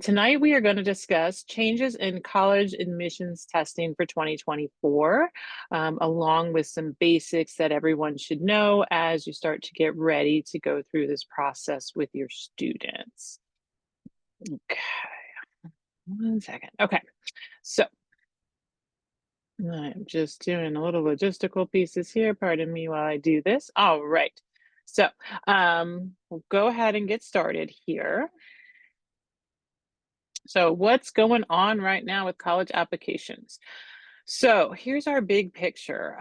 Tonight, we are going to discuss changes in college admissions testing for 2024, along with some basics that everyone should know as you start to get ready to go through this process with your students. Okay, 1 second. Okay, so I'm just doing a little logistical pieces here. Pardon me while I do this. All right, so we'll go ahead and get started here. So what's going on right now with college applications? So here's our big picture.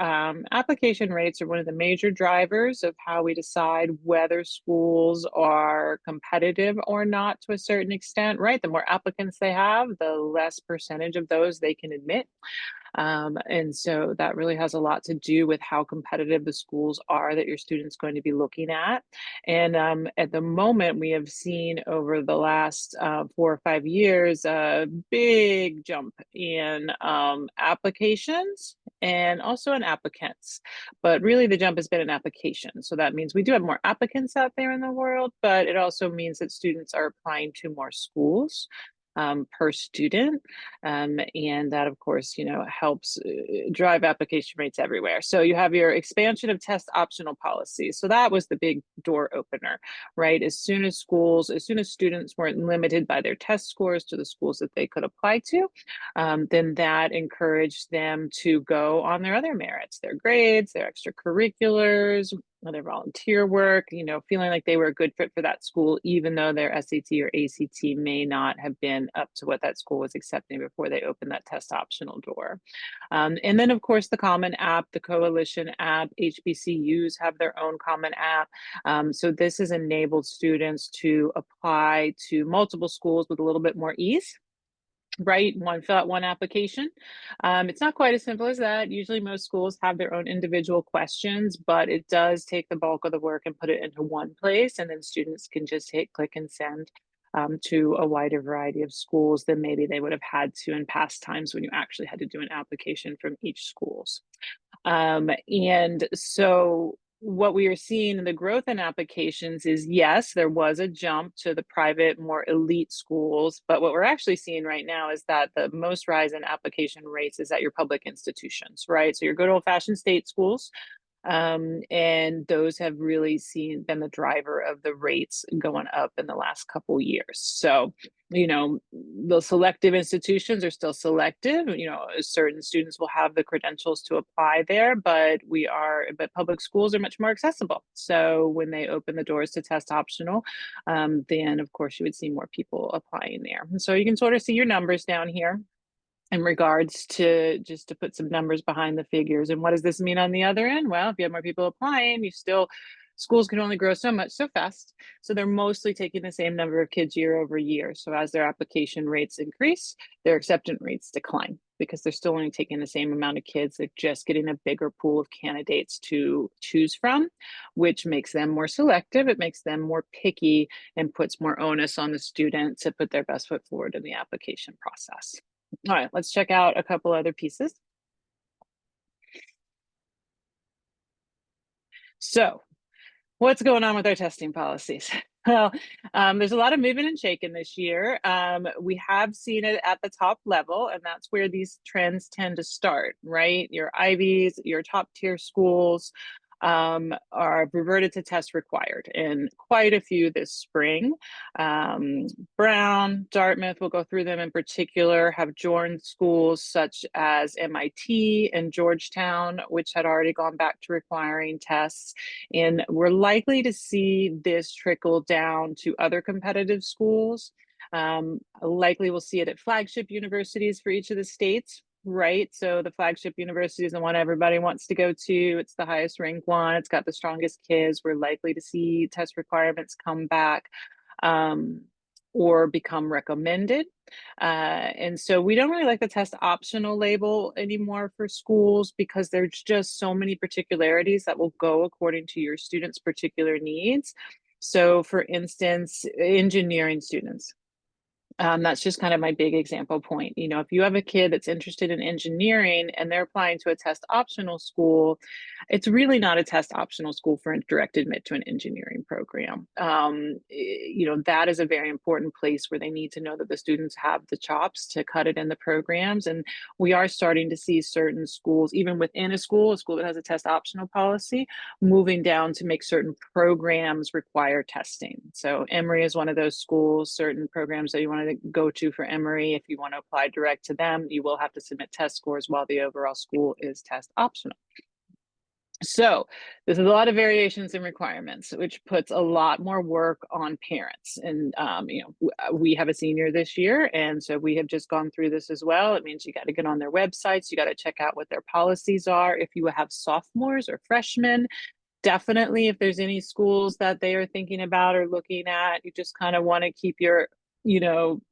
Application rates are one of the major drivers of how we decide whether schools are competitive or not to a certain extent, right? The more applicants they have, the less percentage of those they can admit. And so that really has a lot to do with how competitive the schools are that your student's going to be looking at. And at the moment, we have seen over the last 4 or 5 years a big jump in applications and also in applicants. But really, the jump has been in applications. So that means we do have more applicants out there in the world, but it also means that students are applying to more schools. Per student. And that, of course, helps drive application rates everywhere. So you have your expansion of test optional policies. So that was the big door opener, right? As soon as students weren't limited by their test scores to the schools that they could apply to, then that encouraged them to go on their other merits, their grades, their extracurriculars, their volunteer work, feeling like they were a good fit for that school, even though their SAT or ACT may not have been up to what that school was accepting before they opened that test optional door. And then, of course, the Common App, the Coalition app, HBCUs have their own Common App. So this has enabled students to apply to multiple schools with a little bit more ease. Right, fill out one application. It's not quite as simple as that. Usually most schools have their own individual questions, but it does take the bulk of the work and put it into one place, and then students can just hit click and send to a wider variety of schools than maybe they would have had to in past times when you actually had to do an application from each schools. And so what we are seeing in the growth in applications is, yes, there was a jump to the private, more elite schools, but what we're actually seeing right now is that the most rise in application rates is at your public institutions, right? So your good old-fashioned state schools, and those have really been the driver of the rates going up in the last couple years. So, the selective institutions are still selective. Certain students will have the credentials to apply there, but public schools are much more accessible. So when they open the doors to test optional, then of course you would see more people applying there. And so you can sort of see your numbers down here in regards to, just to put some numbers behind the figures. And what does this mean on the other end? Well, if you have more people applying, schools can only grow so much so fast. So they're mostly taking the same number of kids year over year. So as their application rates increase, their acceptance rates decline because they're still only taking the same amount of kids. They're just getting a bigger pool of candidates to choose from, which makes them more selective. It makes them more picky and puts more onus on the student to put their best foot forward in the application process. All right, let's check out a couple other pieces. So what's going on with our testing policies? Well, there's a lot of moving and shaking this year. We have seen it at the top level, and that's where these trends tend to start, right? Your Ivies, your top tier schools are reverted to test required, and quite a few this spring. Brown, Dartmouth, we'll go through them in particular, have joined schools such as MIT and Georgetown, which had already gone back to requiring tests. And we're likely to see this trickle down to other competitive schools. Likely we'll see it at flagship universities for each of the states, right? So the flagship university is the one everybody wants to go to. It's the highest ranked one. It's got the strongest kids. We're likely to see test requirements come back or become recommended. And so we don't really like the test optional label anymore for schools because there's just so many particularities that will go according to your students' particular needs. So for instance, engineering students. That's just kind of my big example point. You know, if you have a kid that's interested in engineering and they're applying to a test optional school, it's really not a test optional school for a direct admit to an engineering program. You know, that is a very important place where they need to know that the students have the chops to cut it in the programs. And we are starting to see certain schools, even within a school that has a test optional policy, moving down to make certain programs require testing. So Emory is one of those schools. Certain programs that you want to go to for Emory, if you want to apply direct to them, you will have to submit test scores while the overall school is test optional. So there's a lot of variations in requirements, which puts a lot more work on parents. And you know, we have a senior this year, and so we have just gone through this as well. It means you got to get on their websites, you got to check out what their policies are. If you have sophomores or freshmen, definitely, if there's any schools that they are thinking about or looking at, you just kind of want to keep your, you know,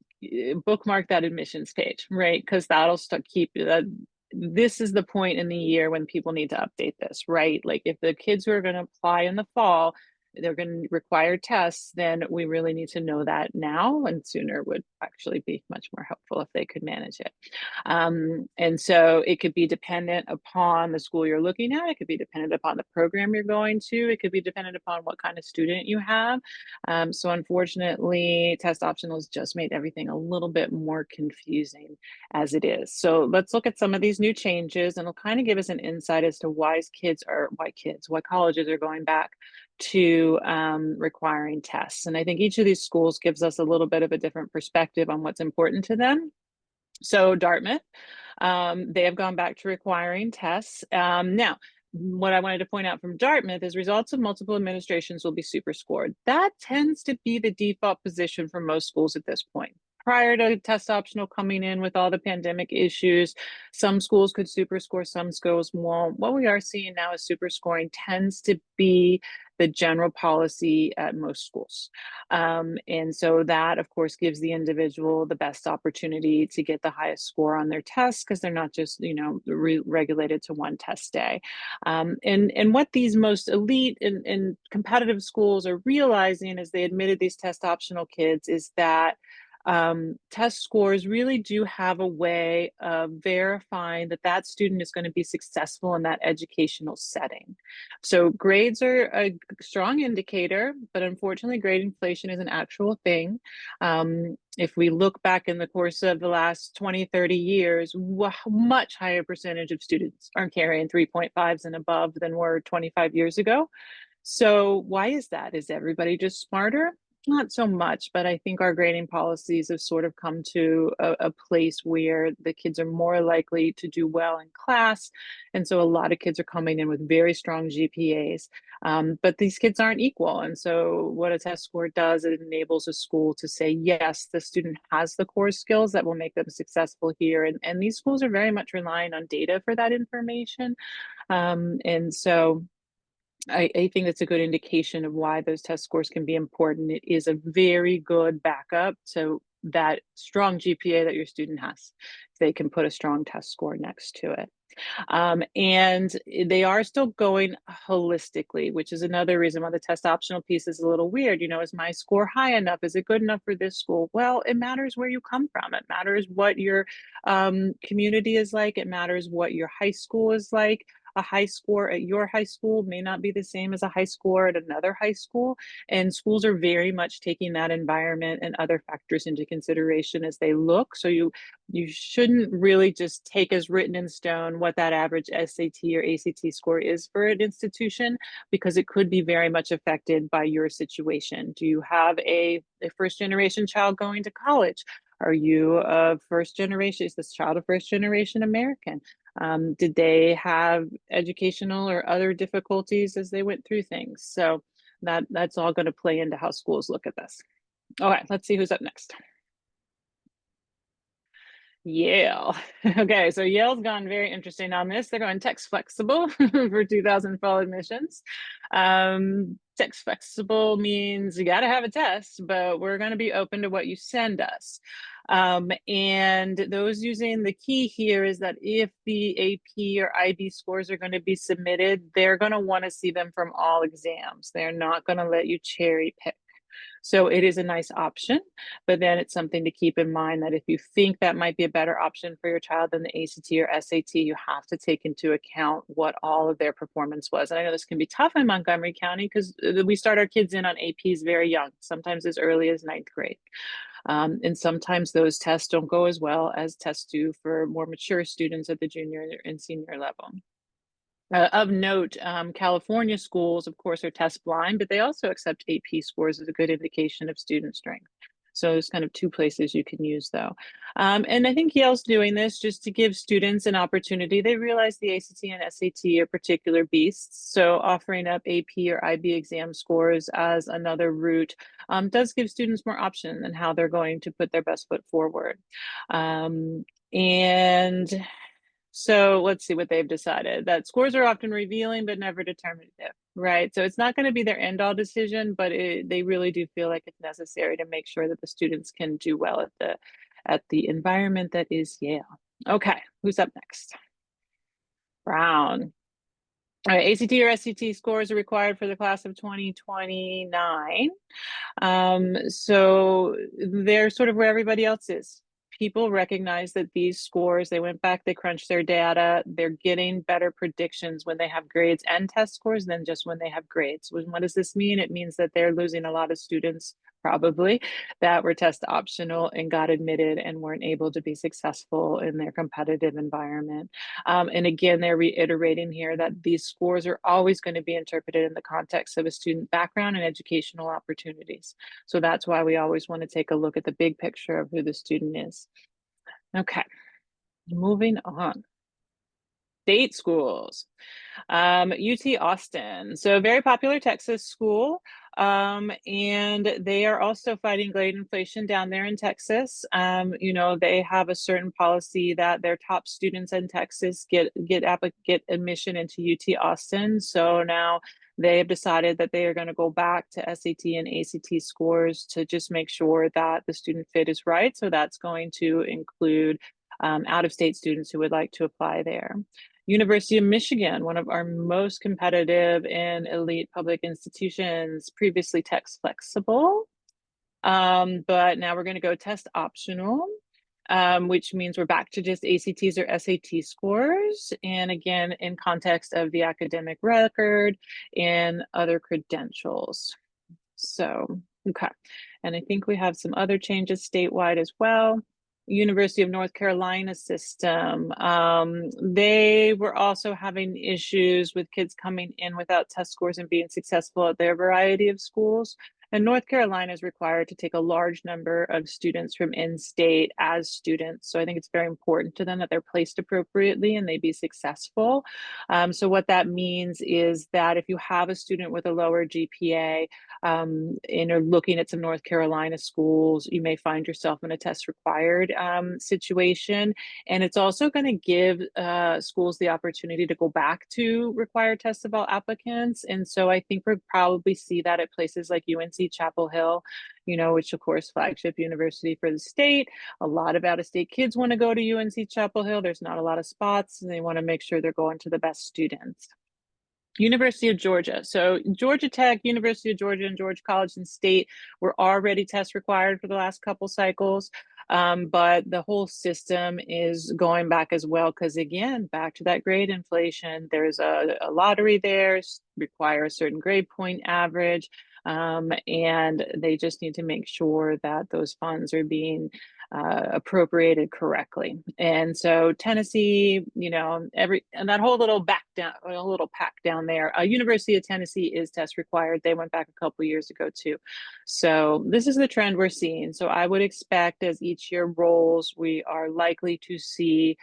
bookmark that admissions page, right? Because that'll keep that. This is the point in the year when people need to update this, right? Like if the kids who are going to apply in the fall, they're going to require tests, then we really need to know that now, and sooner would actually be much more helpful if they could manage it. And so it could be dependent upon the school you're looking at. It could be dependent upon the program you're going to. It could be dependent upon what kind of student you have. So unfortunately, test optionals just made everything a little bit more confusing as it is. So let's look at some of these new changes, and it'll kind of give us an insight as to why colleges are going back to requiring tests. And I think each of these schools gives us a little bit of a different perspective on what's important to them. So Dartmouth, they have gone back to requiring tests. Now, what I wanted to point out from Dartmouth is results of multiple administrations will be super scored. That tends to be the default position for most schools at this point. Prior to test optional coming in with all the pandemic issues, some schools could super score, some schools won't. What we are seeing now is super scoring tends to be the general policy at most schools. And so that, of course, gives the individual the best opportunity to get the highest score on their tests because they're not just, you know, regulated to one test day. And what these most elite and competitive schools are realizing as they admitted these test optional kids is that test scores really do have a way of verifying that that student is going to be successful in that educational setting. So grades are a strong indicator, but unfortunately grade inflation is an actual thing. If we look back in the course of the last 20, 30 years, much higher percentage of students are carrying 3.5s and above than were 25 years ago. So why is that? Is everybody just smarter? Not so much, but I think our grading policies have sort of come to a place where the kids are more likely to do well in class. And so a lot of kids are coming in with very strong GPAs. But these kids aren't equal. And so what a test score does, it enables a school to say, yes, the student has the core skills that will make them successful here. And these schools are very much relying on data for that information. And so I think that's a good indication of why those test scores can be important. It is a very good backup to that strong GPA that your student has. They can put a strong test score next to it. And they are still going holistically, which is another reason why the test optional piece is a little weird. You know, is my score high enough? Is it good enough for this school? Well, it matters where you come from. It matters what your community is like. It matters what your high school is like. A high score at your high school may not be the same as a high score at another high school. And schools are very much taking that environment and other factors into consideration as they look. So you shouldn't really just take as written in stone what that average SAT or ACT score is for an institution, because it could be very much affected by your situation. Do you have a first generation child going to college? Are you a first generation? Is this child a first generation American? Did they have educational or other difficulties as they went through things? So that's all going to play into how schools look at this. All right, let's see who's up next. Yale. Okay, so Yale's gone very interesting on this. They're going text flexible for 2000 fall admissions. Text flexible means you got to have a test, but we're going to be open to what you send us. And those using the key here is that if the AP or IB scores are going to be submitted, they're going to want to see them from all exams. They're not going to let you cherry pick. So it is a nice option, but then it's something to keep in mind that if you think that might be a better option for your child than the ACT or SAT, you have to take into account what all of their performance was. And I know this can be tough in Montgomery County because we start our kids in on APs very young, sometimes as early as ninth grade. And sometimes those tests don't go as well as tests do for more mature students at the junior and senior level. Of note, California schools, of course, are test blind, but they also accept AP scores as a good indication of student strength. So there's kind of two places you can use though. And I think Yale's doing this just to give students an opportunity. They realize the ACT and SAT are particular beasts. So offering up AP or IB exam scores as another route does give students more option in how they're going to put their best foot forward. And so let's see what they've decided. That scores are often revealing, but never determinative, right? So it's not going to be their end all decision, but they really do feel like it's necessary to make sure that the students can do well at the environment that is Yale. Okay, who's up next? Brown. All right, ACT or SAT scores are required for the class of 2029. So they're sort of where everybody else is. People recognize that these scores, they went back, they crunched their data, they're getting better predictions when they have grades and test scores than just when they have grades. What does this mean? It means that they're losing a lot of students probably that were test optional and got admitted and weren't able to be successful in their competitive environment. And again, they're reiterating here that these scores are always going to be interpreted in the context of a student background and educational opportunities. So that's why we always want to take a look at the big picture of who the student is. Okay, moving on. State schools. UT Austin, so very popular Texas school. And they are also fighting grade inflation down there in Texas. You know, they have a certain policy that their top students in Texas get admission into UT Austin. So now they have decided that they are going to go back to SAT and ACT scores to just make sure that the student fit is right. So that's going to include out-of-state students who would like to apply there. University of Michigan, one of our most competitive and elite public institutions, previously text flexible, but now we're going to go test optional, which means we're back to just ACTs or SAT scores. And again, in context of the academic record and other credentials. So, okay. And I think we have some other changes statewide as well. University of North Carolina system. They were also having issues with kids coming in without test scores and being successful at their variety of schools. And North Carolina is required to take a large number of students from in-state as students. So I think it's very important to them that they're placed appropriately and they be successful. So what that means is that if you have a student with a lower GPA and are looking at some North Carolina schools, you may find yourself in a test required situation. And it's also going to give schools the opportunity to go back to required tests of all applicants. And so I think we'll probably see that at places like UNC Chapel Hill, you know, which of course flagship university for the state. A lot of out-of-state kids want to go to UNC Chapel Hill. There's not a lot of spots and they want to make sure they're going to the best students. University of Georgia. So Georgia Tech, University of Georgia, and Georgia College and State were already test required for the last couple cycles. But the whole system is going back as well because again, back to that grade inflation, there's a lottery there, require a certain grade point average. And they just need to make sure that those funds are being appropriated correctly. And so Tennessee, you know, and that whole little pack down there, University of Tennessee is test required. They went back a couple years ago too. So this is the trend we're seeing. So I would expect as each year rolls, we are likely to see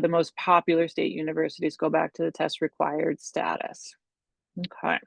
the most popular state universities go back to the test required status. Okay.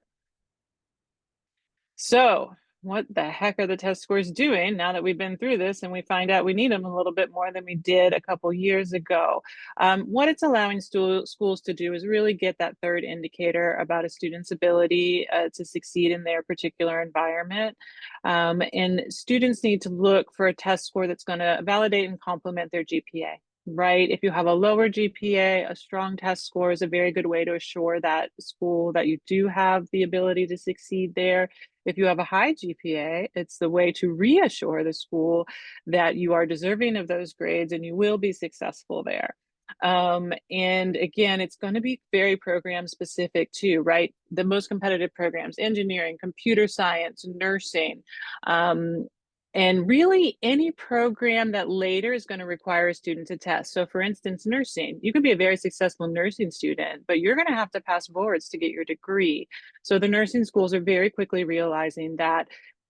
So what the heck are the test scores doing now that we've been through this and we find out we need them a little bit more than we did a couple years ago? What it's allowing schools to do is really get that third indicator about a student's ability to succeed in their particular environment. And students need to look for a test score that's going to validate and complement their GPA. Right? If you have a lower GPA, a strong test score is a very good way to assure that school that you do have the ability to succeed there. If you have a high GPA, it's the way to reassure the school that you are deserving of those grades and you will be successful there. And again, it's going to be very program specific too, right? The most competitive programs, engineering, computer science, nursing, um, and really any program that later is going to require a student to test. So for instance, nursing, you can be a very successful nursing student, but you're going to have to pass boards to get your degree. So the nursing schools are very quickly realizing that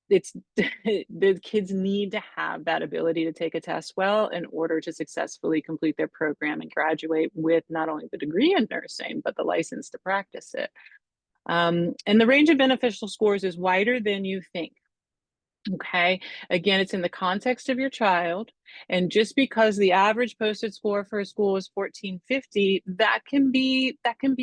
it's the kids need to have that ability to take a test well in order to successfully complete their program and graduate with not only the degree in nursing, but the license to practice it. And the range of beneficial scores is wider than you think. Okay. Again, it's in the context of your child. And just because the average posted score for a school is 1450, that can be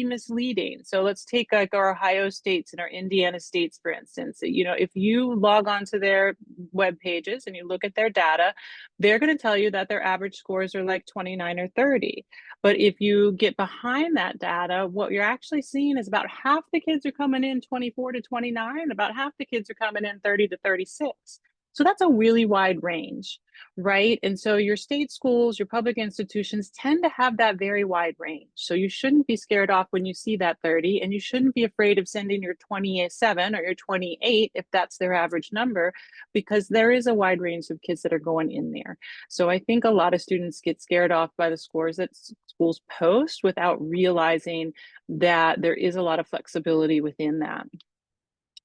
misleading. So let's take like our Ohio states and our Indiana states, for instance. If you log on to their web pages and you look at their data, they're going to tell you that their average scores are like 29 or 30. But if you get behind that data, what you're actually seeing is about half the kids are coming in 24 to 29, about half the kids are coming in 30 to 36. So that's a really wide range, right? And so your state schools, your public institutions tend to have that very wide range. So you shouldn't be scared off when you see that 30, and you shouldn't be afraid of sending your 27 or your 28 if that's their average number, because there is a wide range of kids that are going in there. So I think a lot of students get scared off by the scores that schools post without realizing that there is a lot of flexibility within that.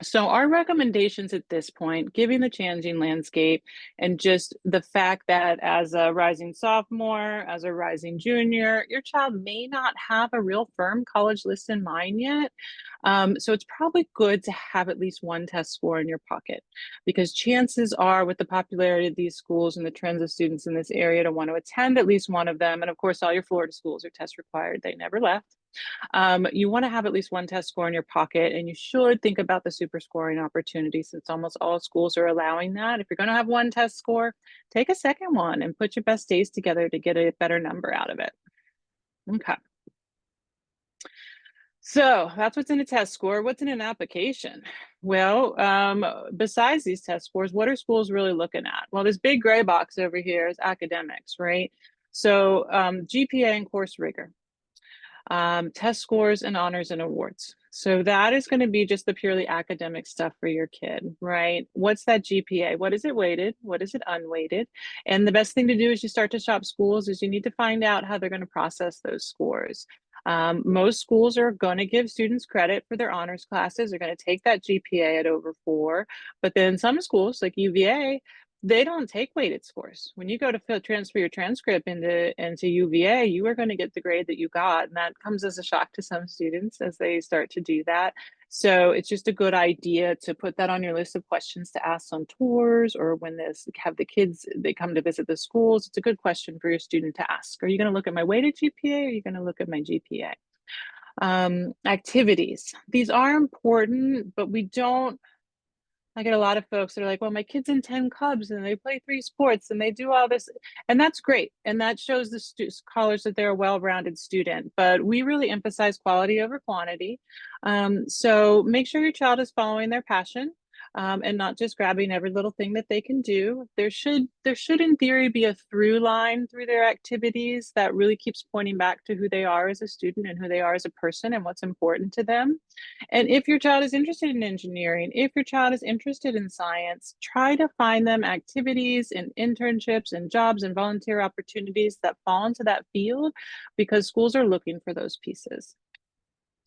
So our recommendations at this point, given the changing landscape and just the fact that as a rising sophomore, as a rising junior, your child may not have a real firm college list in mind yet. So it's probably good to have at least one test score in your pocket, because chances are, with the popularity of these schools and the trends of students in this area, to want to attend at least one of them. And of course, all your Florida schools are test required. They never left. You want to have at least one test score in your pocket, and you should think about the super scoring opportunity, since almost all schools are allowing that. If you're going to have one test score, take a second one and put your best days together to get a better number out of it. Okay. So that's what's in a test score. What's in an application? Well, besides these test scores, what are schools really looking at? Well, this big gray box over here is academics, right? So GPA and course rigor, test scores and honors and awards. So that is going to be just the purely academic stuff for your kid, right? What's that GPA? What is it weighted? What is it unweighted? And the best thing to do as you start to shop schools is you need to find out how they're going to process those scores. Most schools are going to give students credit for their honors classes. They're going to take that GPA at over 4. But then some schools like UVA, they don't take weighted scores. When you go to transfer your transcript into UVA, you are going to get the grade that you got. And that comes as a shock to some students as they start to do that. So it's just a good idea to put that on your list of questions to ask on tours, or when have the kids, they come to visit the schools. It's a good question for your student to ask. Are you going to look at my weighted GPA, or are you going to look at my GPA? Activities. These are important, but I get a lot of folks that are like, well, my kid's in 10 clubs and they play 3 sports and they do all this. And that's great. And that shows the college that they're a well-rounded student. But we really emphasize quality over quantity. So make sure your child is following their passion. And not just grabbing every little thing that they can do. There should in theory be a through line through their activities that really keeps pointing back to who they are as a student and who they are as a person and what's important to them. And if your child is interested in engineering, if your child is interested in science, try to find them activities and internships and jobs and volunteer opportunities that fall into that field, because schools are looking for those pieces.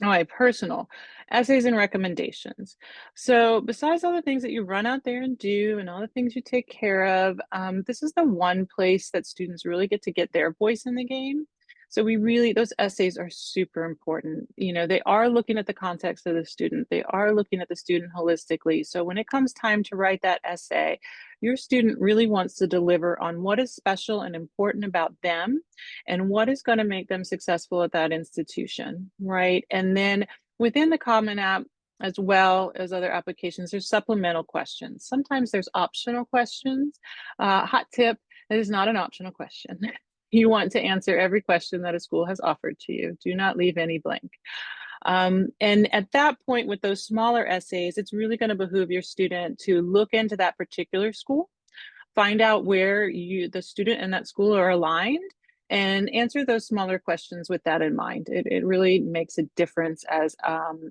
All right, personal essays and recommendations. So besides all the things that you run out there and do and all the things you take care of, this is the one place that students really get to get their voice in the game. So those essays are super important. They are looking at the context of the student. They are looking at the student holistically. So when it comes time to write that essay, your student really wants to deliver on what is special and important about them and what is going to make them successful at that institution, right? And then within the Common App, as well as other applications, there's supplemental questions. Sometimes there's optional questions. Hot tip, it is not an optional question. You want to answer every question that a school has offered to you. Do not leave any blank. And at that point, with those smaller essays, it's really going to behoove your student to look into that particular school, find out where the student and that school are aligned, and answer those smaller questions with that in mind. It really makes a difference as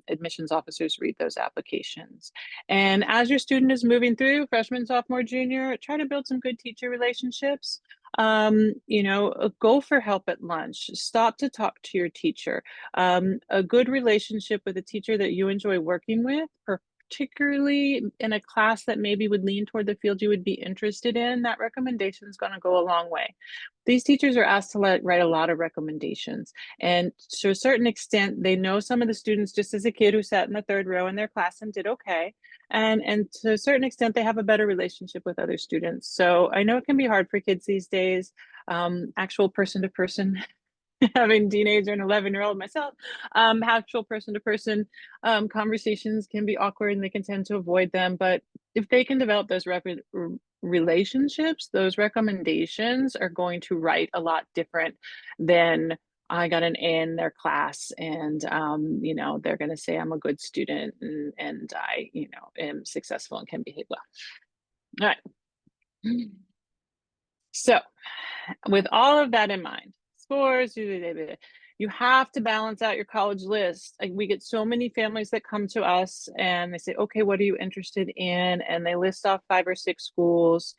admissions officers read those applications. And as your student is moving through freshman, sophomore, junior, try to build some good teacher relationships. Go for help at lunch, stop to talk to your teacher. A good relationship with a teacher that you enjoy working with, particularly in a class that maybe would lean toward the field you would be interested in, that recommendation is going to go a long way. These teachers are asked to write a lot of recommendations. And to a certain extent, they know some of the students just as a kid who sat in the third row in their class and did okay. And to a certain extent, they have a better relationship with other students. So I know it can be hard for kids these days, actual person to person having a teenager and 11-year-old myself, actual person-to-person conversations can be awkward and they can tend to avoid them. But if they can develop those relationships, those recommendations are going to write a lot different than I got an A in their class and, they're going to say I'm a good student and I, am successful and can behave well. All right. So with all of that in mind, scores, you have to balance out your college list. Like, we get so many families that come to us and they say, okay, what are you interested in? And they list off 5 or 6 schools.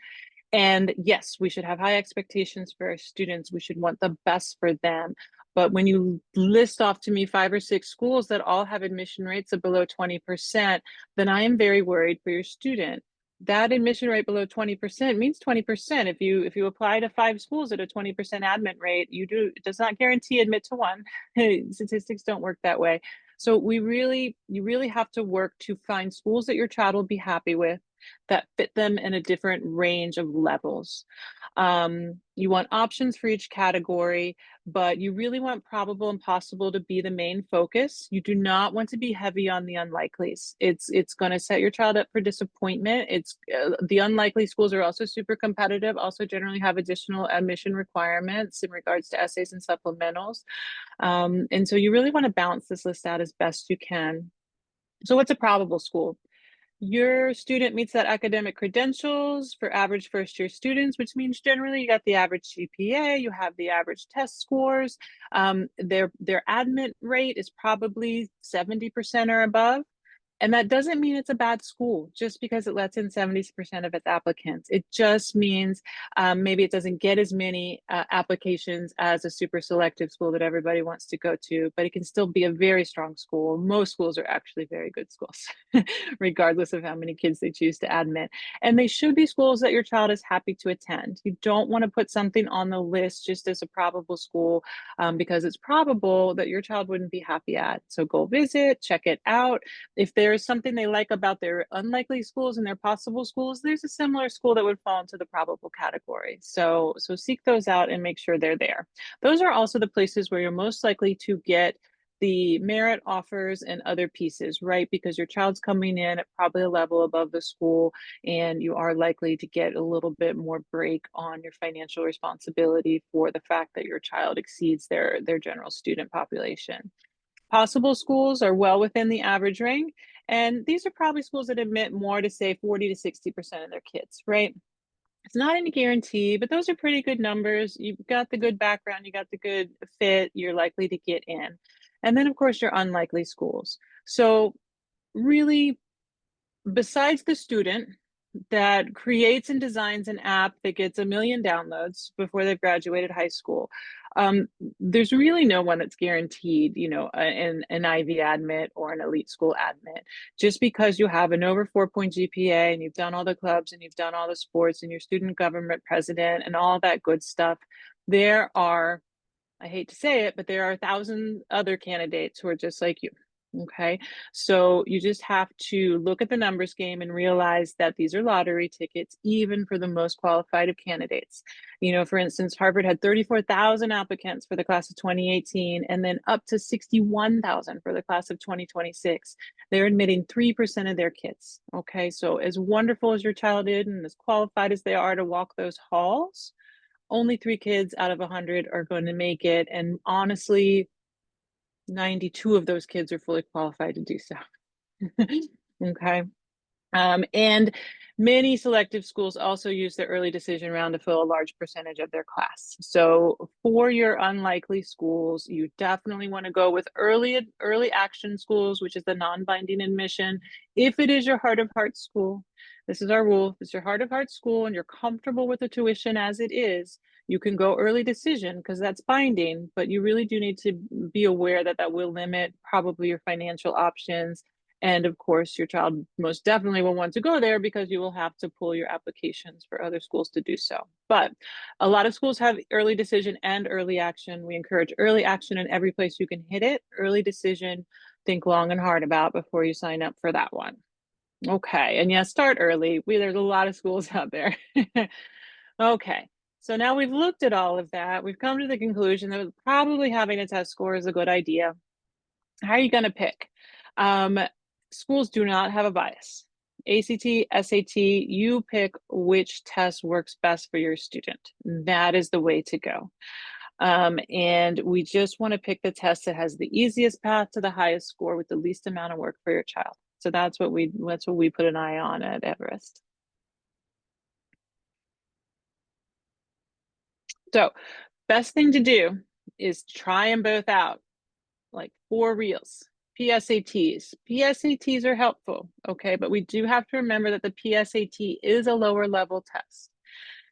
And yes, we should have high expectations for our students. We should want the best for them. But when you list off to me 5 or 6 schools that all have admission rates of below 20%, then I am very worried for your student. That admission rate below 20% means 20%. If you apply to 5 schools at a 20% admit rate, it does not guarantee admit to one. Statistics don't work that way. So you really have to work to find schools that your child will be happy with, that fit them in a different range of levels. You want options for each category, but you really want probable and possible to be the main focus. You do not want to be heavy on the unlikelies. It's going to set your child up for disappointment. The unlikely schools are also super competitive, also generally have additional admission requirements in regards to essays and supplementals. And so you really want to balance this list out as best you can. So what's a probable school? Your student meets that academic credentials for average first-year students, which means generally you got the average GPA, you have the average test scores. Their admit rate is probably 70% or above. And that doesn't mean it's a bad school just because it lets in 70% of its applicants. It just means maybe it doesn't get as many applications as a super selective school that everybody wants to go to, but it can still be a very strong school. Most schools are actually very good schools, regardless of how many kids they choose to admit. And they should be schools that your child is happy to attend. You don't want to put something on the list just as a probable school because it's probable that your child wouldn't be happy at. So go visit, check it out. If there's something they like about their unlikely schools and their possible schools, there's a similar school that would fall into the probable category. So seek those out and make sure they're there. Those are also the places where you're most likely to get the merit offers and other pieces, right? Because your child's coming in at probably a level above the school, and you are likely to get a little bit more break on your financial responsibility for the fact that your child exceeds their general student population. Possible schools are well within the average range, and these are probably schools that admit more to say 40 to 60% of their kids, right? It's not any guarantee, but those are pretty good numbers. You've got the good background, you got the good fit, you're likely to get in. And then, of course, your unlikely schools. So really, besides the student that creates and designs an app that gets 1 million downloads before they've graduated high school, there's really no one that's guaranteed, an Ivy admit or an elite school admit. Just because you have an over 4-point GPA and you've done all the clubs and you've done all the sports and you're student government president and all that good stuff, there are, I hate to say it, but there are 1,000 other candidates who are just like you. Okay, so you just have to look at the numbers game and realize that these are lottery tickets, even for the most qualified of candidates. For instance, Harvard had 34,000 applicants for the class of 2018, and then up to 61,000 for the class of 2026. They're admitting 3% of their kids. Okay, so as wonderful as your child is and as qualified as they are to walk those halls, only 3 kids out of 100 are going to make it. And honestly, 92 of those kids are fully qualified to do so. Okay. And many selective schools also use the early decision round to fill a large percentage of their class. So for your unlikely schools, you definitely want to go with early action schools, which is the non-binding admission. If it is your heart of hearts school, this is our rule. If it's your heart of hearts school and you're comfortable with the tuition as it is, you can go early decision because that's binding, but you really do need to be aware that that will limit probably your financial options. And of course, your child most definitely will want to go there because you will have to pull your applications for other schools to do so. But a lot of schools have early decision and early action. We encourage early action in every place you can hit it. Early decision, think long and hard about before you sign up for that one. Okay, and yeah, start early. There's a lot of schools out there. Okay, so now we've looked at all of that. We've come to the conclusion that probably having a test score is a good idea. How are you going to pick? Um, Schools do not have a bias. ACT, SAT, you pick which test works best for your student. That is the way to go. And we just want to pick the test that has the easiest path to the highest score with the least amount of work for your child. So that's what we put an eye on at Everest. So best thing to do is try them both out, like for reals. PSATs. PSATs are helpful, okay, but we do have to remember that the PSAT is a lower level test.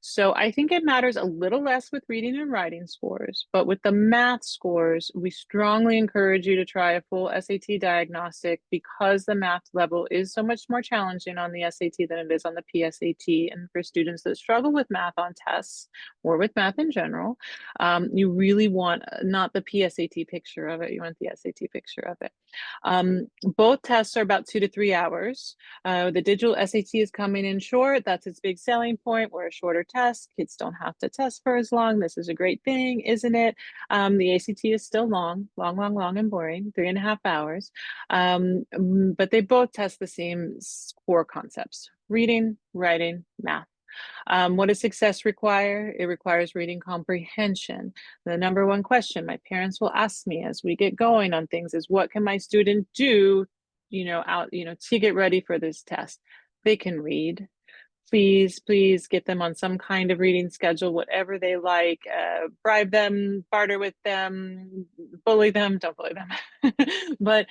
So I think it matters a little less with reading and writing scores, but with the math scores, we strongly encourage you to try a full SAT diagnostic because the math level is so much more challenging on the SAT than it is on the PSAT. And for students that struggle with math on tests or with math in general, you really want not the PSAT picture of it, you want the SAT picture of it. Both tests are about 2 to 3 hours. The digital SAT is coming in short. That's its big selling point. We're a shorter test. Kids don't have to test for as long. This is a great thing, isn't it? The ACT is still long, and boring, 3.5 hours. But they both test the same core concepts: reading, writing, math. What does success require? It requires reading comprehension. The number one question my parents will ask me as we get going on things is, what can my student do, to get ready for this test? They can read. Please get them on some kind of reading schedule, whatever they like. Bribe them, barter with them, bully them, don't bully them. But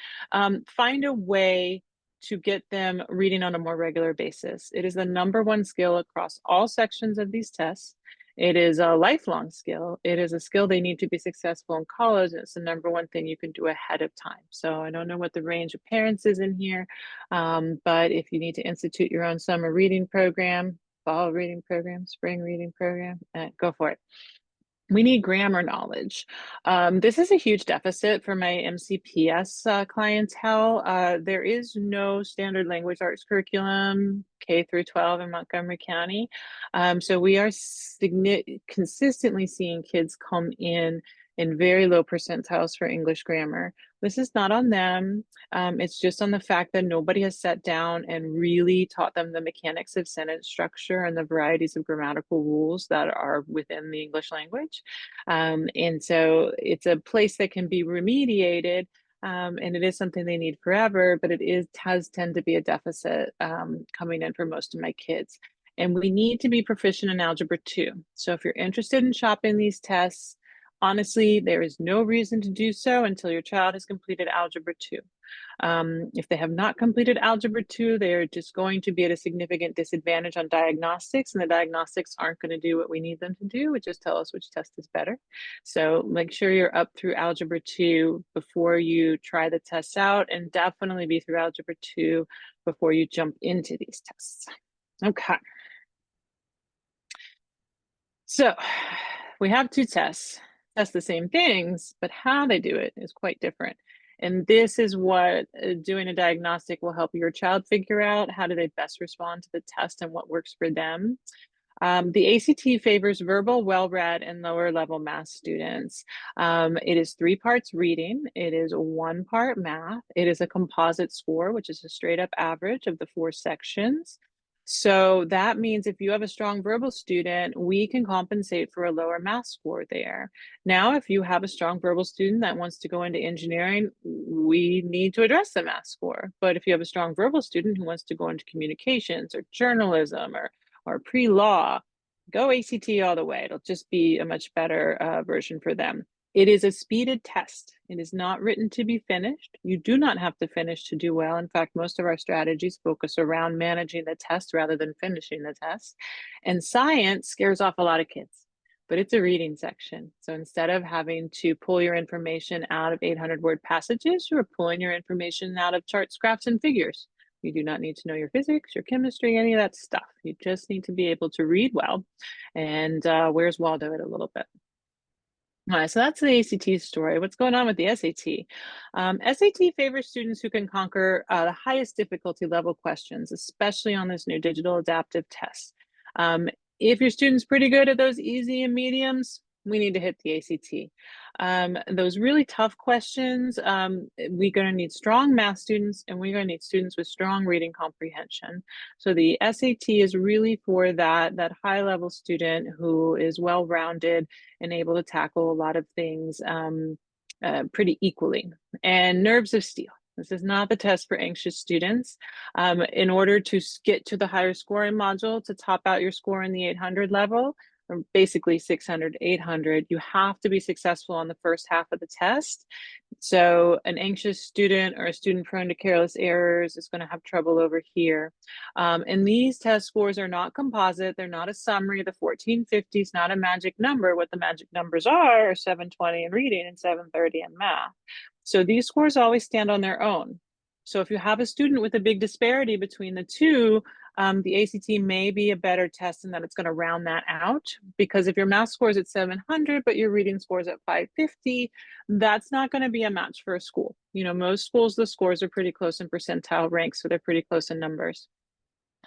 find a way to get them reading on a more regular basis. It is the number one skill across all sections of these tests. It is a lifelong skill. It is a skill they need to be successful in college. And it's the number one thing you can do ahead of time. So I don't know what the range of parents is in here, but if you need to institute your own summer reading program, fall reading program, spring reading program, go for it. We need grammar knowledge. This is a huge deficit for my MCPS clientele. There is no standard language arts curriculum K through 12 in Montgomery County. So we are consistently seeing kids come in very low percentiles for English grammar. This is not on them. It's just on the fact that nobody has sat down and really taught them the mechanics of sentence structure and the varieties of grammatical rules that are within the English language. And so it's a place that can be remediated, and it is something they need forever, but has tend to be a deficit coming in for most of my kids. And we need to be proficient in Algebra 2. So if you're interested in shopping these tests, honestly, there is no reason to do so until your child has completed Algebra 2. If they have not completed Algebra 2, they're just going to be at a significant disadvantage on diagnostics, and the diagnostics aren't going to do what we need them to do, which is tell us which test is better. So make sure you're up through Algebra 2 before you try the tests out, and definitely be through Algebra 2 before you jump into these tests. Okay. So we have two tests. Test the same things, but how they do it is quite different. And this is what doing a diagnostic will help your child figure out. How do they best respond to the test and what works for them? The ACT favors verbal, well-read, and lower level math students. It is 3 parts reading. It is 1 part math. It is a composite score, which is a straight up average of the 4 sections. So that means if you have a strong verbal student, we can compensate for a lower math score there. Now, if you have a strong verbal student that wants to go into engineering, we need to address the math score. But if you have a strong verbal student who wants to go into communications or journalism or pre-law, go ACT all the way. It'll just be a much better version for them. It is a speeded test. It is not written to be finished. You do not have to finish to do well. In fact, most of our strategies focus around managing the test rather than finishing the test. And science scares off a lot of kids, but it's a reading section. So instead of having to pull your information out of 800-word passages, you're pulling your information out of charts, graphs, and figures. You do not need to know your physics, your chemistry, any of that stuff. You just need to be able to read well. And where's Waldo it a little bit. All right, so that's the ACT story. What's going on with the SAT? SAT favors students who can conquer the highest difficulty level questions, especially on this new digital adaptive test. If your student's pretty good at those easy and mediums, we need to hit the ACT. Those really tough questions, we're going to need strong math students, and we're going to need students with strong reading comprehension. So the SAT is really for that high level student who is well-rounded and able to tackle a lot of things pretty equally. And nerves of steel. This is not the test for anxious students. In order to get to the higher scoring module, to top out your score in the 800 level, or basically 600, 800, you have to be successful on the first half of the test. So an anxious student or a student prone to careless errors is going to have trouble over here. And these test scores are not composite. They're not a summary. The 1450 is not a magic number. What the magic numbers are 720 in reading and 730 in math. So these scores always stand on their own. So if you have a student with a big disparity between the two, the ACT may be a better test in that it's going to round that out, because if your math score is at 700, but your reading score is at 550, that's not going to be a match for a school. You know, most schools, the scores are pretty close in percentile ranks, so they're pretty close in numbers.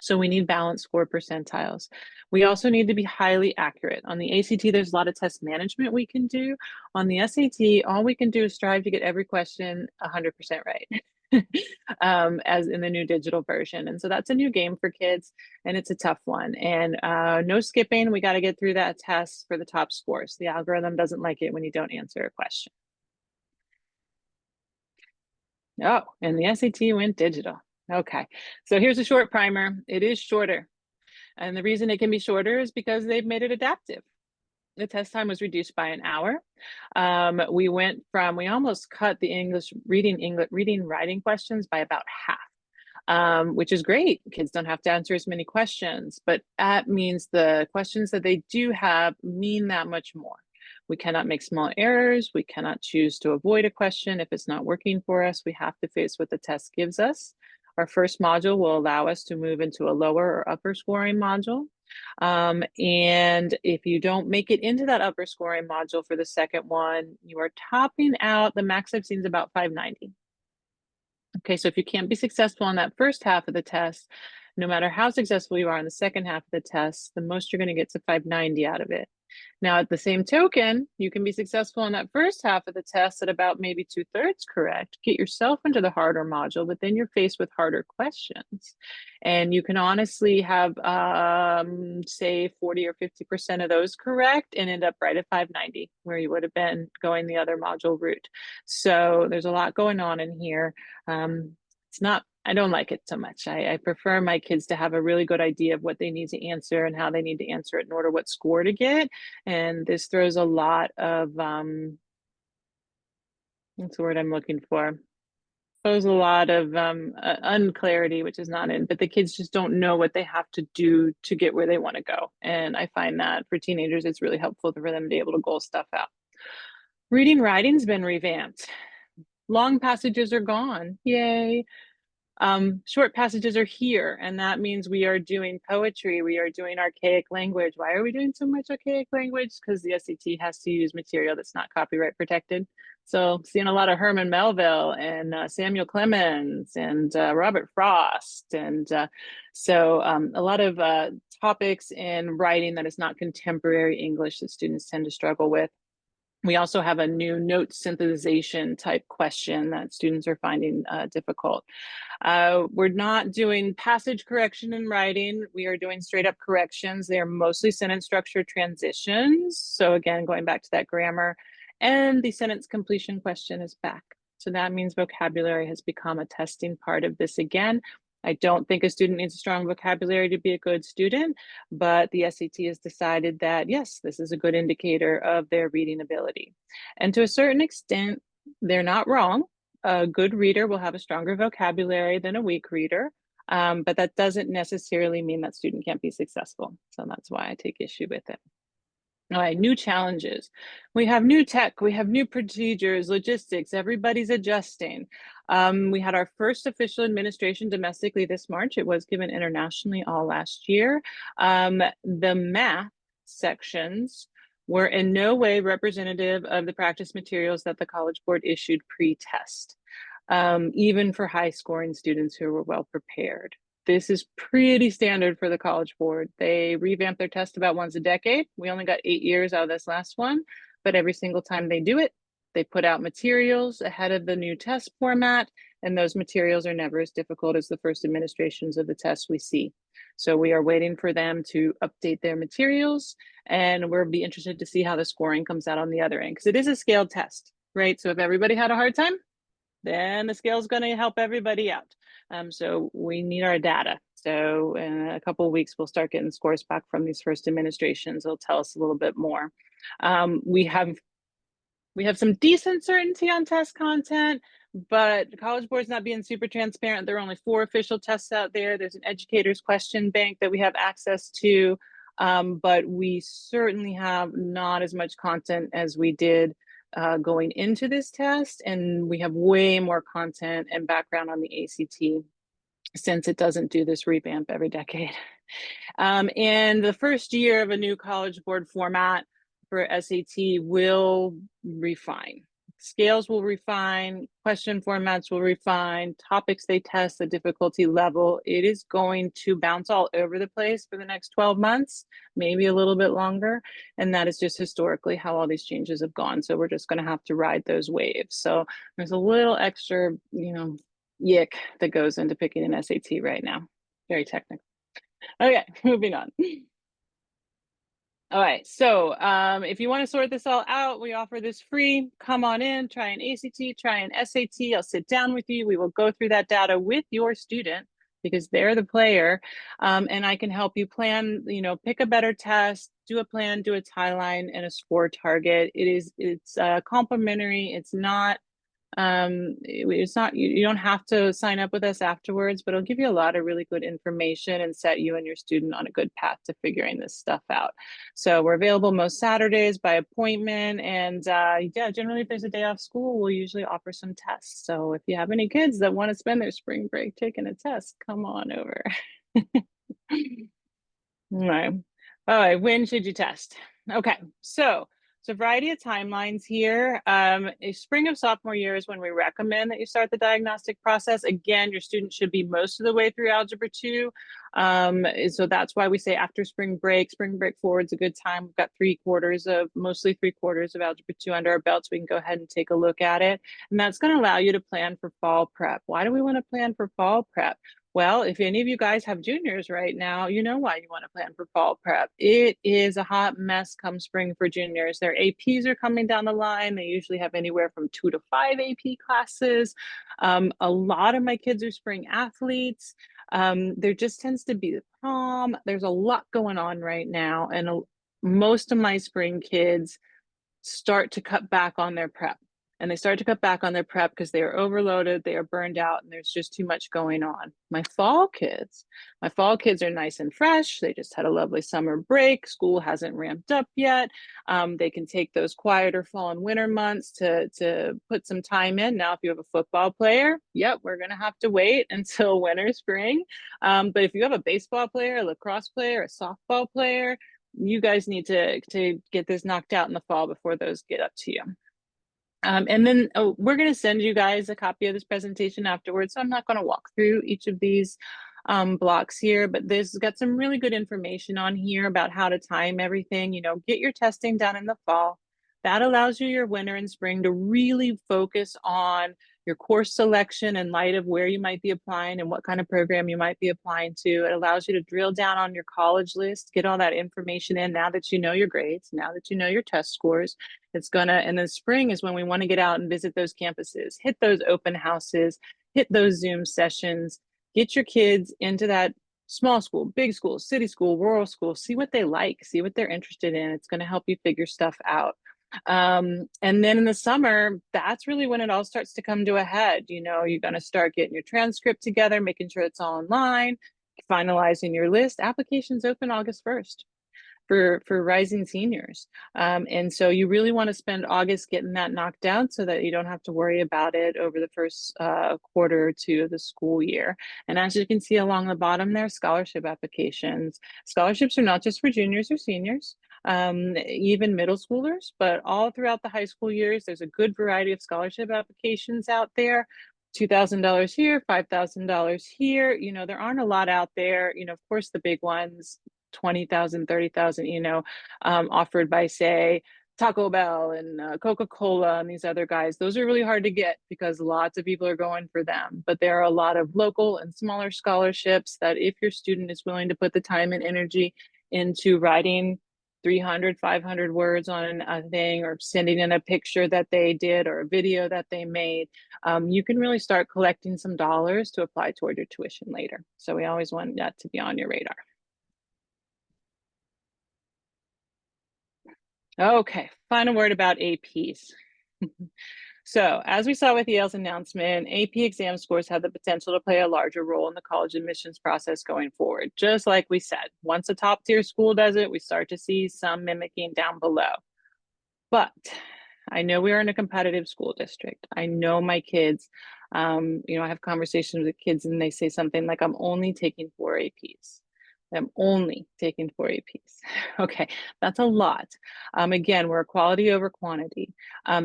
So we need balanced score percentiles. We also need to be highly accurate. On the ACT, there's a lot of test management we can do. On the SAT, all we can do is strive to get every question 100% right. As in the new digital version. And so that's a new game for kids, and it's a tough one. And no skipping. We got to get through that test for the top scores. The algorithm doesn't like it when you don't answer a question. Oh, and the SAT went digital. Okay, so here's a short primer. It is shorter. And the reason it can be shorter is because they've made it adaptive. The test time was reduced by an hour. We almost cut the reading, writing questions by about half, which is great. Kids don't have to answer as many questions, but that means the questions that they do have mean that much more. We cannot make small errors. We cannot choose to avoid a question if it's not working for us. We have to face what the test gives us. Our first module will allow us to move into a lower or upper scoring module. And if you don't make it into that upper scoring module for the second one, you are topping out. The max I've seen is about 590. Okay, so if you can't be successful on that first half of the test, no matter how successful you are in the second half of the test, the most you're going to get to 590 out of it. Now, at the same token, you can be successful in that first half of the test at about maybe 2/3 correct, get yourself into the harder module, but then you're faced with harder questions. And you can honestly have, say, 40 or 50% of those correct and end up right at 590, where you would have been going the other module route. So there's a lot going on in here. I don't like it so much. I prefer my kids to have a really good idea of what they need to answer and how they need to answer it in order what score to get. And this throws a lot of, what's the word I'm looking for? Throws a lot of unclarity, which is not in, but the kids just don't know what they have to do to get where they want to go. And I find that for teenagers, it's really helpful for them to be able to goal stuff out. Reading writing's been revamped. Long passages are gone. Yay. Short passages are here, and that means we are doing poetry, we are doing archaic language. Why are we doing so much archaic language? Because the SAT has to use material that's not copyright protected. So seeing a lot of Herman Melville and Samuel Clemens and Robert Frost. And so a lot of topics in writing that is not contemporary English that students tend to struggle with. We also have a new note synthesization type question that students are finding difficult. We're not doing passage correction in writing. We are doing straight up corrections. They are mostly sentence structure transitions. So again, going back to that grammar, and the sentence completion question is back. So that means vocabulary has become a testing part of this again. I don't think a student needs a strong vocabulary to be a good student, but the SAT has decided that, yes, this is a good indicator of their reading ability. And to a certain extent, they're not wrong. A good reader will have a stronger vocabulary than a weak reader, but that doesn't necessarily mean that student can't be successful. So that's why I take issue with it. All right, new challenges. We have new tech, we have new procedures, logistics, everybody's adjusting. We had our first official administration domestically this March. It was given internationally all last year. The math sections were in no way representative of the practice materials that the College Board issued pre-test, even for high scoring students who were well prepared. This is pretty standard for the College Board. They revamp their test about once a decade. We only got 8 years out of this last one, but every single time they do it, they put out materials ahead of the new test format, and those materials are never as difficult as the first administrations of the tests we see. So we are waiting for them to update their materials, and we'll be interested to see how the scoring comes out on the other end, because it is a scaled test, right? So if everybody had a hard time, then the scale is going to help everybody out. So we need our data. So in a couple of weeks, we'll start getting scores back from these first administrations. It'll tell us a little bit more. We have some decent certainty on test content, but the College Board's not being super transparent. There are only 4 official tests out there. There's an educator's question bank that we have access to, but we certainly have not as much content as we did going into this test, and we have way more content and background on the ACT since it doesn't do this revamp every decade. And the first year of a new College Board format for SAT will refine. Scales will refine, question formats will refine, topics they test, the difficulty level. It is going to bounce all over the place for the next 12 months, maybe a little bit longer. And that is just historically how all these changes have gone. So we're just going to have to ride those waves. So there's a little extra, yick that goes into picking an SAT right now. Very technical. Okay, moving on. All right, so if you want to sort this all out, we offer this free. Come on in, try an ACT, try an SAT. I'll sit down with you. We will go through that data with your student because they're the player, and I can help you plan, pick a better test, do a plan, do a tie line, and a score target. It's complimentary. It's not you don't have to sign up with us afterwards, but it'll give you a lot of really good information and set you and your student on a good path to figuring this stuff out. So we're available most Saturdays by appointment, and yeah, generally if there's a day off school, we'll usually offer some tests. So if you have any kids that want to spend their spring break taking a test, come on over. All right, when should you test? Okay, so a variety of timelines here. Spring of sophomore year is when we recommend that you start the diagnostic process. Again, your student should be most of the way through Algebra 2. So that's why we say after spring break forward is a good time. We've got mostly three quarters of Algebra 2 under our belts. We can go ahead and take a look at it. And that's going to allow you to plan for fall prep. Why do we want to plan for fall prep? Well, if any of you guys have juniors right now, you know why you want to plan for fall prep. It is a hot mess come spring for juniors. Their APs are coming down the line. They usually have anywhere from 2 to 5 AP classes. A lot of my kids are spring athletes. There just tends to be the prom. There's a lot going on right now. And most of my spring kids start to cut back on their prep. And they start to cut back on their prep because they are overloaded, they are burned out, and there's just too much going on. My fall kids are nice and fresh. They just had a lovely summer break. School hasn't ramped up yet. They can take those quieter fall and winter months to put some time in. Now, if you have a football player, yep, we're going to have to wait until winter, spring. But if you have a baseball player, a lacrosse player, a softball player, you guys need to get this knocked out in the fall before those get up to you. And then we're going to send you guys a copy of this presentation afterwards. So I'm not going to walk through each of these blocks here, but this got some really good information on here about how to time everything. Get your testing done in the fall. That allows you your winter and spring to really focus on your course selection in light of where you might be applying and what kind of program you might be applying to. It allows you to drill down on your college list, get all that information in now that you know your grades, now that you know your test scores. And then spring is when we want to get out and visit those campuses, hit those open houses, hit those Zoom sessions, get your kids into that small school, big school, city school, rural school, see what they like, see what they're interested in. It's going to help you figure stuff out. And then in the summer, that's really when it all starts to come to a head. You know, you're going to start getting your transcript together, making sure it's all online, finalizing your list. Applications open August 1st for rising seniors. And so you really want to spend August getting that knocked down so that you don't have to worry about it over the first quarter or two of the school year. And as you can see along the bottom there, scholarship applications. Scholarships are not just for juniors or seniors, even middle schoolers, but all throughout the high school years, there's a good variety of scholarship applications out there. $2,000 here, $5,000 here. You know, there aren't a lot out there. You know, of course, the big ones, 20,000, 30,000, you know, offered by, say, Taco Bell and Coca-Cola and these other guys. Those are really hard to get because lots of people are going for them. But there are a lot of local and smaller scholarships that if your student is willing to put the time and energy into writing 300, 500 words on a thing or sending in a picture that they did or a video that they made, you can really start collecting some dollars to apply toward your tuition later. So we always want that to be on your radar. Okay, final word about APs. So, as we saw with Yale's announcement, AP exam scores have the potential to play a larger role in the college admissions process going forward. Just like we said, once a top tier school does it, we start to see some mimicking down below. But I know we are in a competitive school district. I know my kids, you know, I have conversations with kids and they say something like, I'm only taking 4 APs. I'm only taking 4 APs. Okay, that's a lot. Again, we're quality over quantity.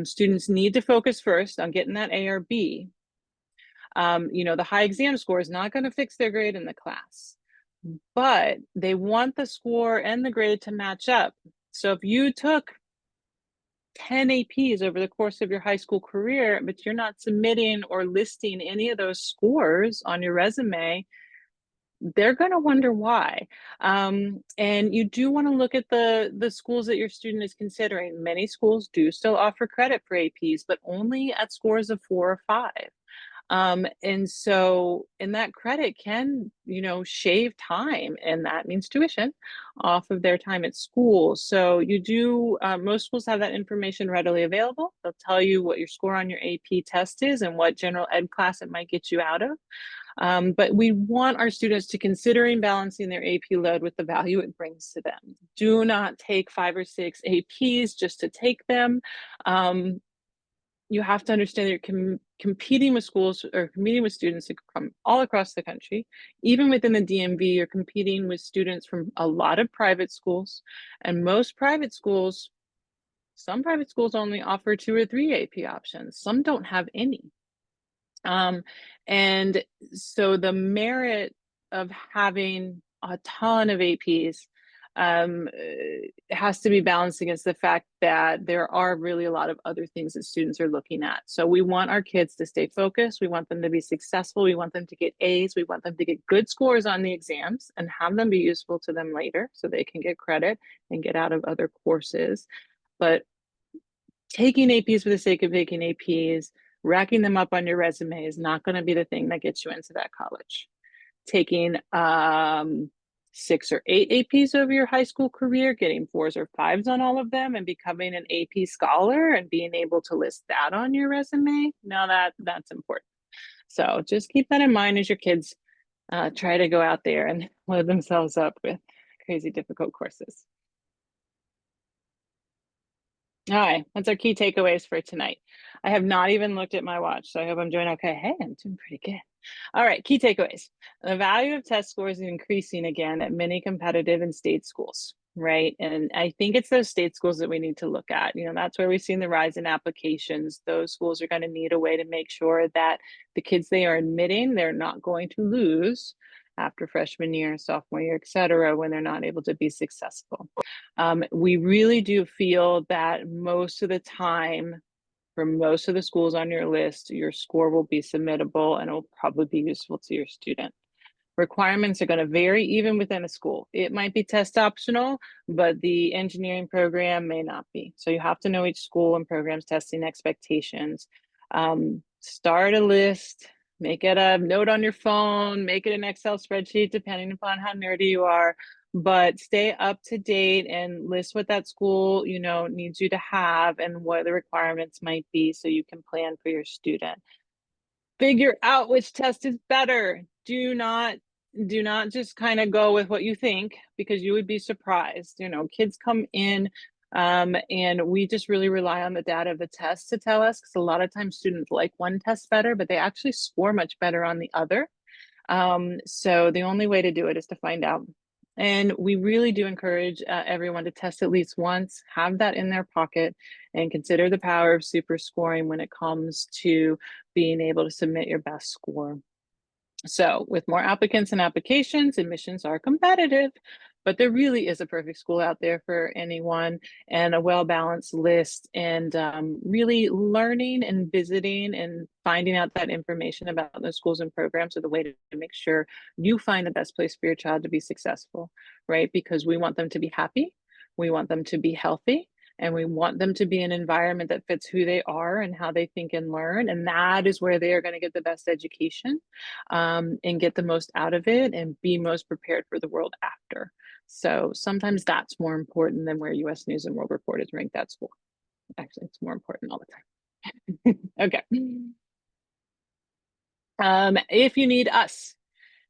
Students need to focus first on getting that A or B. You know, the high exam score is not going to fix their grade in the class, but they want the score and the grade to match up. So if you took 10 APs over the course of your high school career, but you're not submitting or listing any of those scores on your resume, they're going to wonder why. And you do want to look at the schools that your student is considering. Many schools do still offer credit for APs, but only at scores of 4 or 5. And so, and that credit can, you know, shave time, and that means tuition off of their time at school. So you do, most schools have that information readily available. They'll tell you what your score on your AP test is and what general ed class it might get you out of. But we want our students to considering balancing their AP load with the value it brings to them. Do not take 5 or 6 APs just to take them. You have to understand that you're competing with schools or competing with students from all across the country. Even within the DMV, you're competing with students from a lot of private schools. And most private schools, some private schools only offer 2 or 3 AP options. Some don't have any. And so the merit of having a ton of APs has to be balanced against the fact that there are really a lot of other things that students are looking at. So we want our kids to stay focused. We want them to be successful. We want them to get A's. We want them to get good scores on the exams and have them be useful to them later so they can get credit and get out of other courses. But taking APs for the sake of taking APs, racking them up on your resume is not going to be the thing that gets you into that college. Taking 6 or 8 APs over your high school career, getting 4s or 5s on all of them and becoming an AP scholar and being able to list that on your resume, now that's important. So just keep that in mind as your kids try to go out there and load themselves up with crazy difficult courses. All right, that's our key takeaways for tonight. I have not even looked at my watch, so I hope I'm doing okay. Hey, I'm doing pretty good. All right, key takeaways. The value of test scores is increasing again at many competitive and state schools, right? And I think it's those state schools that we need to look at. You know, that's where we've seen the rise in applications. Those schools are going to need a way to make sure that the kids they are admitting, they're not going to lose after freshman year, sophomore year, et cetera, when they're not able to be successful. We really do feel that most of the time, for most of the schools on your list, your score will be submittable and it will probably be useful to your student. Requirements are going to vary even within a school. It might be test optional, but the engineering program may not be. So you have to know each school and program's testing expectations. Start a list, make it a note on your phone, make it an Excel spreadsheet, depending upon how nerdy you are, but stay up to date and list what that school, needs you to have and what the requirements might be so you can plan for your student. Figure out which test is better. Do not just kind of go with what you think, because you would be surprised. Kids come in, and we just really rely on the data of the test to tell us, because a lot of times students like one test better, but they actually score much better on the other. So the only way to do it is to find out. And we really do encourage everyone to test at least once, have that in their pocket, and consider the power of super scoring when it comes to being able to submit your best score. So with more applicants and applications, admissions are competitive, but there really is a perfect school out there for anyone, and a well-balanced list, and really learning and visiting and finding out that information about those schools and programs are the way to make sure you find the best place for your child to be successful, right? Because we want them to be happy, we want them to be healthy, and we want them to be in an environment that fits who they are and how they think and learn. And that is where they are going to get the best education, and get the most out of it and be most prepared for the world after. So sometimes that's more important than where US News and World Report is ranked at school. Actually, it's more important all the time. Okay. If you need us,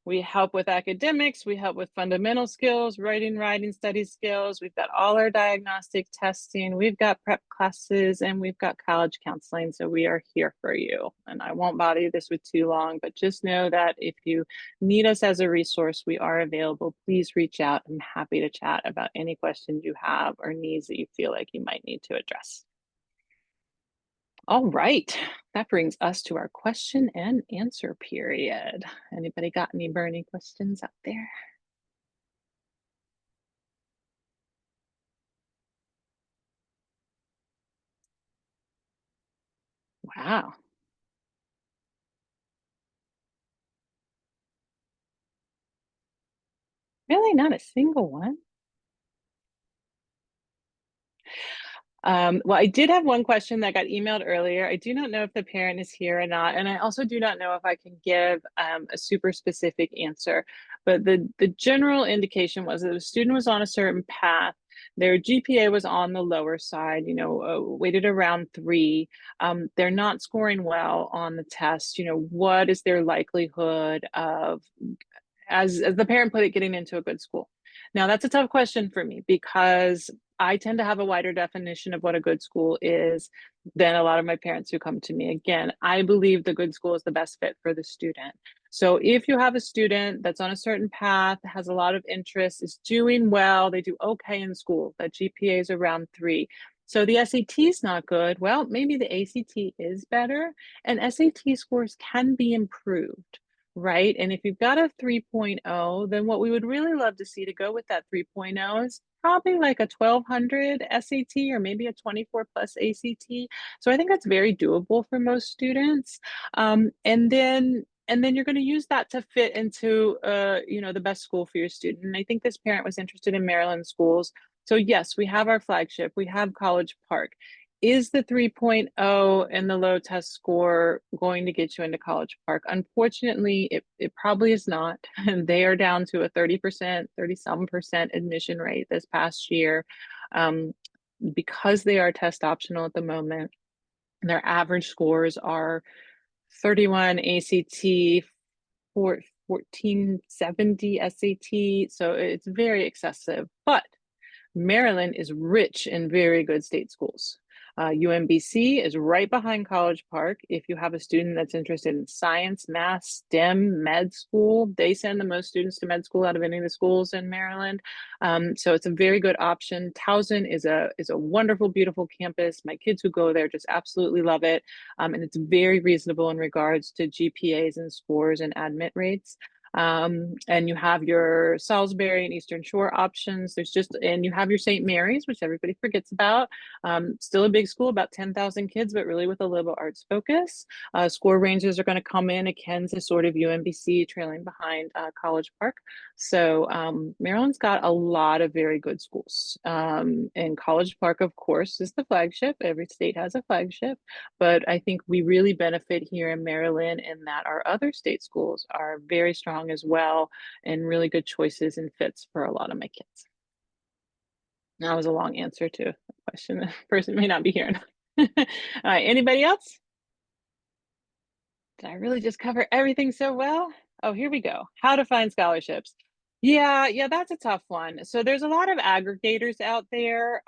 we help with academics, we help with fundamental skills, writing study skills. We've got all our diagnostic testing, we've got prep classes, and we've got college counseling. So we are here for you. And I won't bother you this with too long, but just know that if you need us as a resource, we are available. Please reach out. I'm happy to chat about any questions you have or needs that you feel like you might need to address. All right, that brings us to our question and answer period. Anybody got any burning questions out there? Wow, really not a single one? Well, I did have one question that got emailed earlier. I do not know if the parent is here or not, and I also do not know if I can give a super specific answer. But the general indication was that the student was on a certain path. Their GPA was on the lower side, weighted around 3. They're not scoring well on the test. What is their likelihood of, as the parent put it, getting into a good school? Now, that's a tough question for me, because I tend to have a wider definition of what a good school is than a lot of my parents who come to me. Again, I believe the good school is the best fit for the student. So if you have a student that's on a certain path, has a lot of interest, is doing well, they do okay in school, that GPA is around 3. So the SAT is not good. Well, maybe the ACT is better, and SAT scores can be improved. Right. And if you've got a 3.0, then what we would really love to see to go with that 3.0 is probably like a 1200 SAT, or maybe a 24 plus ACT. So I think that's very doable for most students. And then you're going to use that to fit into the best school for your student. And I think this parent was interested in Maryland schools. So yes, we have our flagship, we have College Park. Is the 3.0 and the low test score going to get you into College Park? Unfortunately, it probably is not. And they are down to a 30%, 37% admission rate this past year, because they are test optional at the moment. Their average scores are 31 ACT, 1470 SAT. So it's very excessive. But Maryland is rich in very good state schools. UMBC is right behind College Park. If you have a student that's interested in science, math, STEM, med school, they send the most students to med school out of any of the schools in Maryland. So it's a very good option. Towson is a wonderful, beautiful campus. My kids who go there just absolutely love it. And it's very reasonable in regards to GPAs and scores and admit rates. And you have your Salisbury and Eastern Shore options. And you have your St. Mary's, which everybody forgets about. Still a big school, about 10,000 kids, but really with a liberal arts focus. Score ranges are going to come in akin to sort of UMBC, trailing behind College Park. So Maryland's got a lot of very good schools. And College Park, of course, is the flagship. Every state has a flagship. But I think we really benefit here in Maryland in that our other state schools are very strong as well and really good choices and fits for a lot of my kids. That was a long answer to a question the person may not be hearing. All right, anybody else? Did I really just cover everything so well? Oh, here we go. How to find scholarships. Yeah, that's a tough one. So there's a lot of aggregators out there.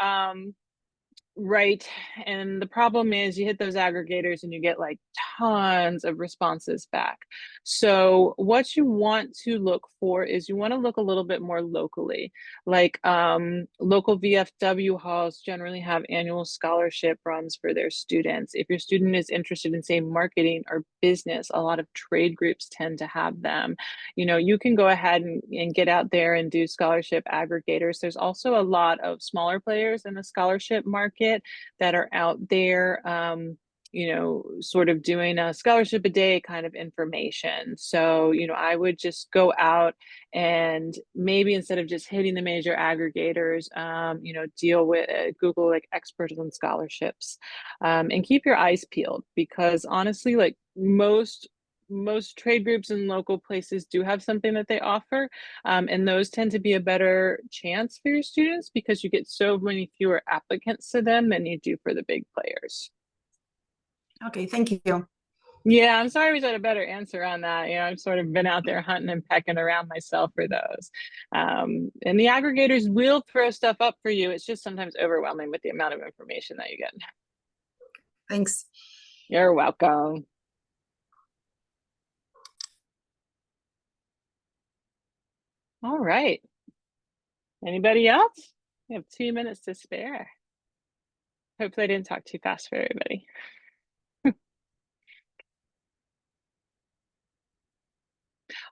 Right. And the problem is you hit those aggregators and you get like tons of responses back. So what you want to look for is you want to look a little bit more locally. Like local VFW halls generally have annual scholarship runs for their students. If your student is interested in, say, marketing or business, a lot of trade groups tend to have them. You can go ahead and get out there and do scholarship aggregators. There's also a lot of smaller players in the scholarship market that are out there, sort of doing a scholarship a day kind of information. So, I would just go out and maybe instead of just hitting the major aggregators, deal with Google like experts on scholarships, and keep your eyes peeled because honestly, like most trade groups and local places do have something that they offer, and those tend to be a better chance for your students because you get so many fewer applicants to them than you do for the big players. Okay, thank you. Yeah, I'm sorry we got a better answer on that. I've sort of been out there hunting and pecking around myself for those. And the aggregators will throw stuff up for you. It's just sometimes overwhelming with the amount of information that you get. Thanks. You're welcome. All right. Anybody else? We have 2 minutes to spare. Hopefully I didn't talk too fast for everybody.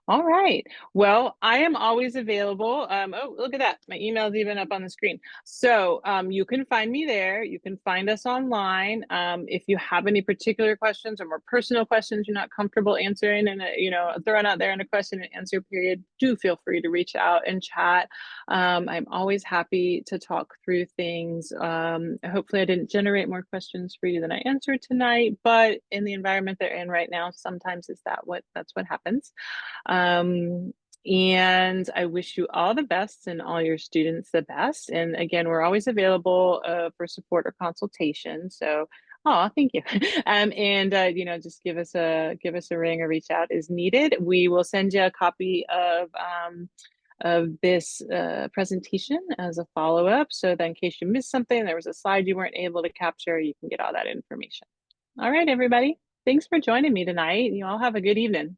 All right. Well, I am always available. Oh, look at that. My email is even up on the screen. So you can find me there. You can find us online. If you have any particular questions or more personal questions you're not comfortable answering and, throwing out there in a question and answer period, do feel free to reach out and chat. I'm always happy to talk through things. Hopefully I didn't generate more questions for you than I answered tonight, but in the environment they're in right now, sometimes that's what happens. And I wish you all the best and all your students the best. And again, we're always available for support or consultation. So, thank you. Just give us a ring or reach out as needed. We will send you a copy of this presentation as a follow-up. So that in case you missed something, there was a slide you weren't able to capture, you can get all that information. All right, everybody. Thanks for joining me tonight. You all have a good evening.